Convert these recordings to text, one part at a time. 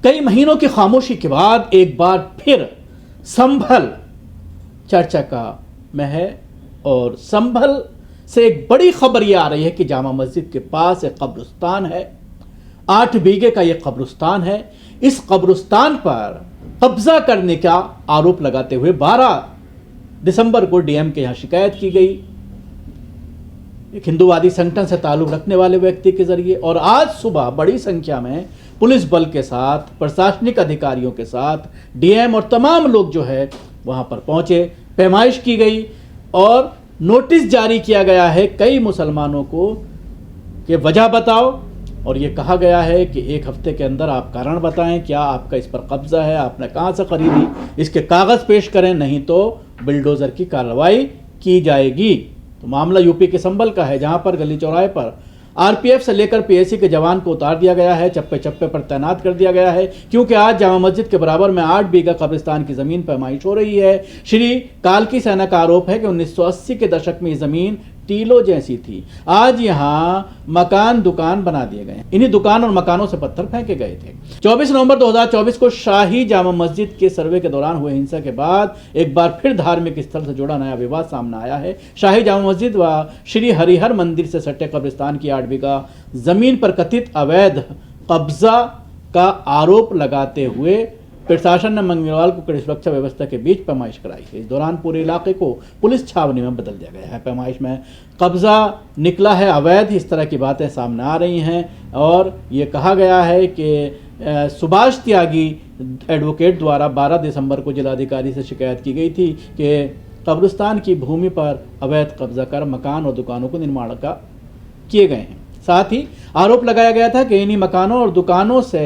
कई महीनों की खामोशी के बाद एक बार फिर संभल चर्चा का में है और संभल से एक बड़ी खबर यह आ रही है कि जामा मस्जिद के पास एक कब्रिस्तान है। 8 बीघे का यह कब्रिस्तान है। इस कब्रिस्तान पर कब्जा करने का आरोप लगाते हुए 12 दिसंबर को डीएम के यहां शिकायत की गई एक हिंदूवादी संगठन से ताल्लुक रखने वाले व्यक्ति के जरिए, और आज सुबह बड़ी संख्या में पुलिस बल के साथ, प्रशासनिक अधिकारियों के साथ डीएम और तमाम लोग जो है वहां पर पहुंचे। पैमाइश की गई और नोटिस जारी किया गया है कई मुसलमानों को कि वजह बताओ, और ये कहा गया है कि 1 हफ्ते के अंदर आप कारण बताएं, क्या आपका इस पर कब्जा है, आपने कहां से खरीदी, इसके कागज पेश करें, नहीं तो बिल्डोजर की कार्रवाई की जाएगी। तो मामला यूपी के संभल का है, जहां पर गली चौराहे पर आरपीएफ से लेकर पीएसी के जवान को उतार दिया गया है, चप्पे चप्पे पर तैनात कर दिया गया है, क्योंकि आज जामा मस्जिद के बराबर में 8 बीघा कब्रिस्तान की जमीन पैमाइश हो रही है। श्री कालकी सेना का आरोप है कि 1980 के दशक में ये जमीन टीलों जैसी थी। आज यहां मकान दुकान बना दिए गए। इन्हीं दुकान और मकानों से पत्थर फेंके गए थे। 24 नवंबर 2024 को शाही जामा मस्जिद के सर्वे के दौरान हुए हिंसा के बाद एक बार फिर धार्मिक स्थल से जुड़ा नया विवाद सामने आया है। शाही जामा मस्जिद व श्री हरिहर मंदिर से सटे कब्रिस्तान की 8 बीघा जमीन पर कथित अवैध कब्जा का आरोप लगाते हुए प्रशासन ने मंगलवार को कड़ी सुरक्षा व्यवस्था के बीच पैमाइश कराई है। इस दौरान पूरे इलाके को पुलिस छावनी में बदल दिया गया है। पैमाइश में कब्जा निकला है अवैध, इस तरह की बातें सामने आ रही हैं और ये कहा गया है कि सुभाष त्यागी एडवोकेट द्वारा 12 दिसंबर को जिलाधिकारी से शिकायत की गई थी कि कब्रिस्तान की भूमि पर अवैध कब्जा कर मकान और दुकानों को निर्माण का किए गए हैं। साथ ही आरोप लगाया गया था कि इन्हीं मकानों और दुकानों से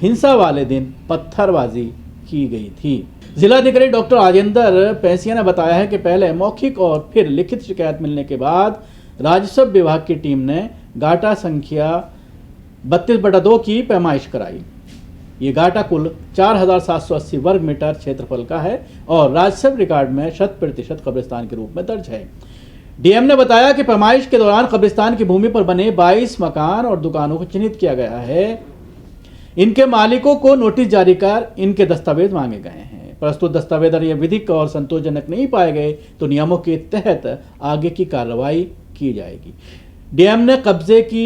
हिंसा वाले दिन पत्थरबाजी की गई थी। जिलाधिकारी डॉक्टर राजेंद्र पैसिया ने बताया है कि पहले मौखिक और फिर लिखित शिकायत मिलने के बाद राजस्व विभाग की टीम ने गाटा संख्या 32/2 की पैमाइश कराई। ये गाटा कुल 4780 वर्ग मीटर क्षेत्रफल का है और राजस्व रिकॉर्ड में 100% कब्रिस्तान के रूप में दर्ज है। डीएम ने बताया कि पैमाइश के दौरान कब्रिस्तान की भूमि पर बने 22 मकान और दुकानों को चिन्हित किया गया है। इनके मालिकों को नोटिस जारी कर इनके दस्तावेज मांगे गए हैं। प्रस्तुत दस्तावेज अगर ये विधिक और संतोषजनक नहीं पाए गए तो नियमों के तहत आगे की कार्रवाई की जाएगी। डीएम ने कब्जे की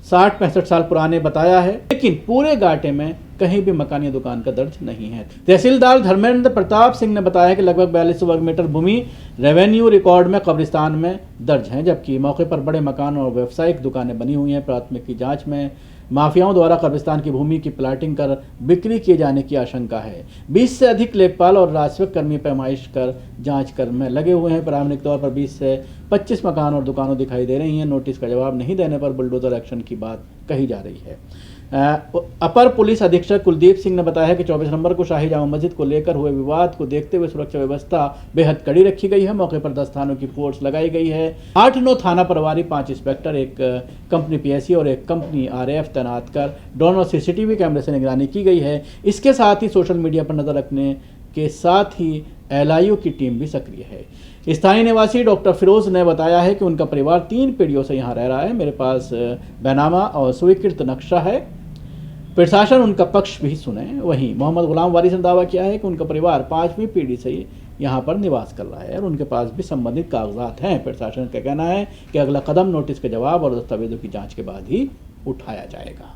60-65 साल पुराने बताया है, लेकिन पूरे गाटे में कहीं भी मकान या दुकान का दर्ज नहीं है। तहसीलदार धर्मेंद्र प्रताप सिंह ने बताया कि लगभग 42 वर्ग मीटर भूमि रेवेन्यू रिकॉर्ड में कब्रिस्तान में दर्ज है, जबकि मौके पर बड़े मकान और व्यावसायिक दुकानें बनी हुई हैं। प्राथमिक जांच में माफियाओं द्वारा कब्रिस्तान की भूमि की प्लाटिंग कर बिक्री किए जाने की आशंका है। 20 से अधिक लेखपाल और राजस्व कर्मी पैमाइश कर जांच कर में लगे हुए हैं। प्रारंभिक तौर पर 20 से 25 मकान और दुकानों दिखाई दे रही हैं। नोटिस का जवाब नहीं देने पर बुलडोजर एक्शन की बात कही जा रही है। अपर पुलिस अधीक्षक कुलदीप सिंह ने बताया कि 24 नवंबर को शाही जामा मस्जिद को लेकर हुए विवाद को देखते हुए सुरक्षा व्यवस्था बेहद कड़ी रखी गई है। मौके पर 10 थानों की फोर्स लगाई गई है। 8-9 थाना प्रभारी, 5 इंस्पेक्टर, 1 कंपनी पीएससी और 1 कंपनी आरएएफ तैनात कर ड्रोन और सीसीटीवी कैमरे से निगरानी की गई है। इसके साथ ही सोशल मीडिया पर नजर रखने के साथ ही एलआईयू की टीम भी सक्रिय है। स्थानीय निवासी डॉक्टर फिरोज ने बताया है कि उनका परिवार 3 पीढ़ियों से यहाँ रह रहा है। मेरे पास बैनामा और स्वीकृत नक्शा है, प्रशासन उनका पक्ष भी सुने। वहीं मोहम्मद गुलाम वारिस ने दावा किया है कि उनका परिवार 5वीं पीढ़ी से यहाँ पर निवास कर रहा है और उनके पास भी संबंधित कागजात हैं। प्रशासन का कहना है कि अगला कदम नोटिस के जवाब और दस्तावेजों की जांच के बाद ही उठाया जाएगा।